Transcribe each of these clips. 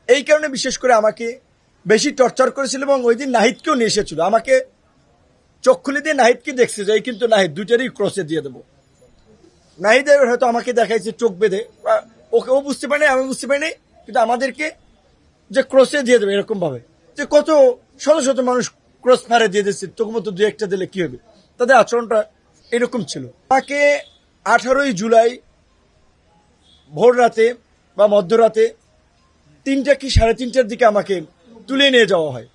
এই কারণে বিশেষ করে আমাকে বেশি টর্চার করেছিল এবং ওই দিন নাহিদকেও নিয়ে এসেছিল। আমাকে চোখ খুলে দিয়ে নাহিদকে দেখছে যে এই কিন্তু নাহিদ দুইটারই ক্রসে দিয়ে দেবো। নাহিদের হয়তো আমাকে দেখাইছে চোখ বেঁধে, ওকে ও বুঝতে পারেনি, আমি বুঝতে পারিনি, কিন্তু আমাদেরকে যে ক্রসে দিয়ে দেবে এরকম ভাবে যে কত শত শত মানুষ ক্রস মারে দিয়ে দিচ্ছে, চোখ মতো দু একটা দিলে কি হবে, তাদের আচরণটা এরকম ছিল। আমাকে 18ই জুলাই ভোর রাতে বা মধ্যরাতে 3টা কি 3:30টার দিকে আমাকে তুলে নিয়ে যাওয়া হয়।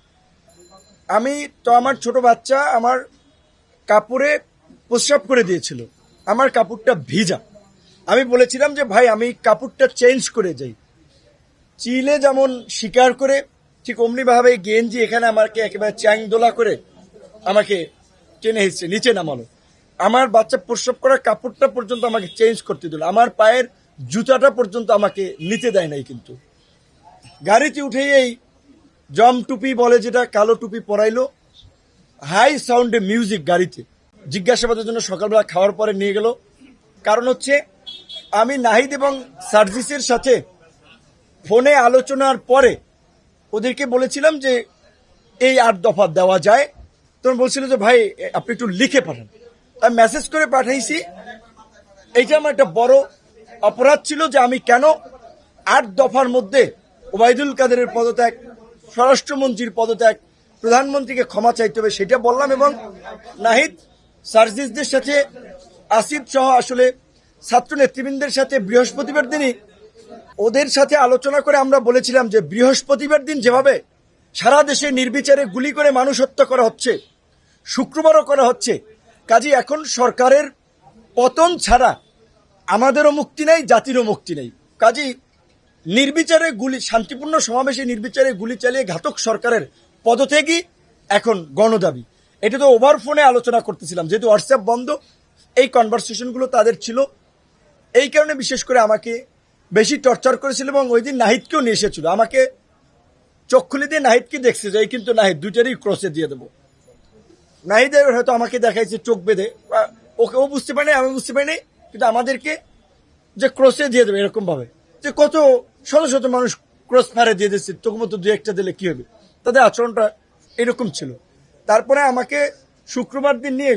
আমি তো আমার ছোট বাচ্চা আমার কাপড়ে প্রস্রাব করে দিয়েছিল, আমার কাপড়টা ভিজা। আমি বলেছিলাম যে ভাই আমি কাপড়টা চেঞ্জ করে যাই। চিলে যেমন শিকার করে ঠিক অমনি ভাবে গেঞ্জি এখানে আমাকে একেবারে চ্যাংদোলা করে আমাকে টেনে হেসছে নিচে নামালো। আমার বাচ্চা প্রস্রাব করার কাপড়টা পর্যন্ত আমাকে চেঞ্জ করতে দিল, আমার পায়ের জুতাটা পর্যন্ত আমাকে নিতে দেয় নাই। কিন্তু গাড়িতে উঠেই এই জম টুপি বলে যেটা, কালো টুপি পরাইলো, হাই সাউন্ডে মিউজিক গাড়িতে। জিজ্ঞাসাবাদের জন্য সকালবেলা খাওয়ার পরে নিয়ে গেল। কারণ হচ্ছে আমি নাহিদ এবং সার্জিসের সাথে ফোনে আলোচনার পরে ওদেরকে বলেছিলাম যে এই 8 দফা দেওয়া যায়। তখন বলছিল যে ভাই আপনি একটু লিখে পাঠান। আমি মেসেজ করে পাঠাইছি। এইটা আমার একটা বড় অপরাধ ছিল যে আমি কেন 8 দফার মধ্যে ওবায়দুল কাদেরের পদত্যাগ, স্বরাষ্ট্রমন্ত্রীর পদত্যাগ, প্রধানমন্ত্রীকে ক্ষমা চাইতে হবে সেটা বললাম। এবং নাহিদ সার্জিসদের সাথে, আসিফ সহ আসলে ছাত্র নেতৃবৃন্দের সাথে বৃহস্পতিবার দিনই ওদের সাথে আলোচনা করে আমরা বলেছিলাম যে বৃহস্পতিবার দিন যেভাবে সারা দেশে নির্বিচারে গুলি করে মানুষ হত্যা করা হচ্ছে, শুক্রবারও করা হচ্ছে, কাজে এখন সরকারের পতন ছাড়া আমাদেরও মুক্তি নেই, জাতিরও মুক্তি নেই। কাজী নির্বিচারে গুলি, শান্তিপূর্ণ সমাবেশে নির্বিচারে গুলি চালিয়ে ঘাতক সরকারের পদত্যাগই এখন গণদাবি। এটা তো ওভার ফোনে আলোচনা করতেছিলাম, যেহেতু হোয়াটসঅ্যাপ বন্ধ, এই কনভারসেশনগুলো তাদের ছিল। এই কারণে বিশেষ করে আমাকে বেশি টর্চার করেছিল এবং ওই দিন নাহিদকেও নিয়ে এসেছিল। আমাকে চোখ খুলে দিয়ে নাহিদকে দেখছে যে এই কিন্তু নাহিদ দুইটারই ক্রসে দিয়ে দেবো। নাহিদের হয়তো আমাকে দেখাইছে চোখ বেঁধে, ওকে ও বুঝতে পারেনি, আমি বুঝতে পারিনি, কিন্তু আমাদেরকে যে ক্রসে দিয়ে দেবে এরকম ভাবে যে কত শত শত মানুষ ক্রস মারে দিয়ে দিচ্ছে, চোখ মতো দু একটা দিলে কি হবে, তাদের আচরণটা এরকম ছিল। তারপরে আমাকে শুক্রবার দিন নিয়ে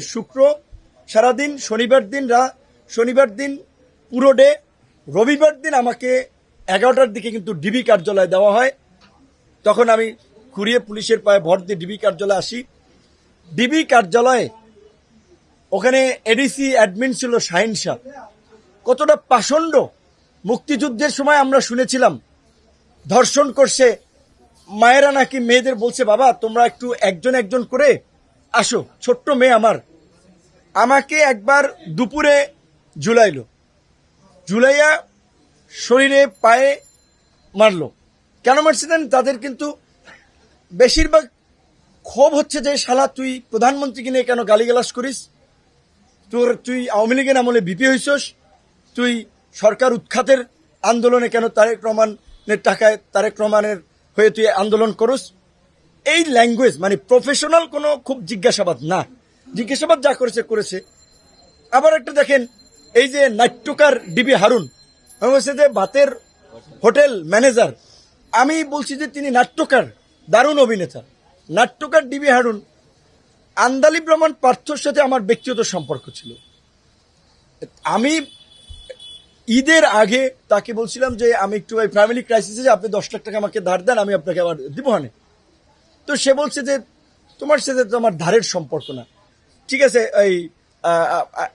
সারাদিন, শনিবার দিন পুরো ডে, রবিবার দিন আমাকে 11টার দিকে কিন্তু ডিবি কার্যালয়ে দেওয়া হয়। তখন আমি ঘুরিয়ে পুলিশের পায়ে ভর দিয়ে ডিবি কার্যালয়ে আসি। ডিবি কার্যালয়ে ওখানে এডিসি অ্যাডমিন ছিল শাহিন শাহ। কতটা পাষণ্ড! মুক্তিযুদ্ধের সময় আমরা শুনেছিলাম ধর্ষণ করছে, মায়েরা নাকি মেয়েদের বলছে বাবা তোমরা একটু একজন একজন করে আসো, ছোট্ট মেয়ে আমার। আমাকে একবার দুপুরে ঝুলাইয়া শরীরে পায়ে মারলো। কেন মারছে জানেন? তাদের কিন্তু বেশিরভাগ ক্ষোভ হচ্ছে যে শালা তুই প্রধানমন্ত্রীকে নিয়ে কেন গালিগালাজ করিস, তুই আওয়ামী লীগের আমলে ভিপি হইছস, তুই সরকার উৎখাতের আন্দোলনে কেন তারেক রহমানের টাকায় তারেক রহমানের হয়ে তুই আন্দোলন করস। এই ল্যাঙ্গুয়েজ মানে প্রফেশনাল কোনো খুব জিজ্ঞাসাবাদ না, জিজ্ঞাসাবাদ যা করেছে। আবার একটা দেখেন, এই যে নাট্যকার ডিবি হারুন, আমি বলছি যে ভাতের হোটেল ম্যানেজার, আমি বলছি যে তিনি নাট্যকার, দারুণ অভিনেতা। নাট্যকার ডিবি হারুন, আন্দালিব রহমান পার্থর সাথে আমার ব্যক্তিগত সম্পর্ক ছিল। আমি ঈদের আগে তাকে বলছিলাম যে আমি একটু ফ্যামিলি ক্রাইসিসে, যে আপনি 10 লাখ টাকা আমাকে ধার দেন, আমি আপনাকে আবার দিব হানে। তো সে বলছে যে তোমার সাথে তো আমার ধারের সম্পর্ক না, ঠিক আছে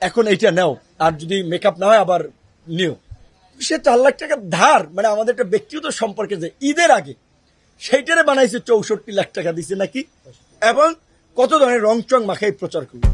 এখন এইটা নাও, আর যদি মেকআপ না হয় আবার নিও। সে 4 লাখ টাকা ধার, মানে আমাদের একটা ব্যক্তিগত সম্পর্কে যে ঈদের আগে সেইটারে বানাইছে 64 লাখ টাকা দিছে নাকি, এবং কত ধরনের রংচং মাখাই প্রচার করবে।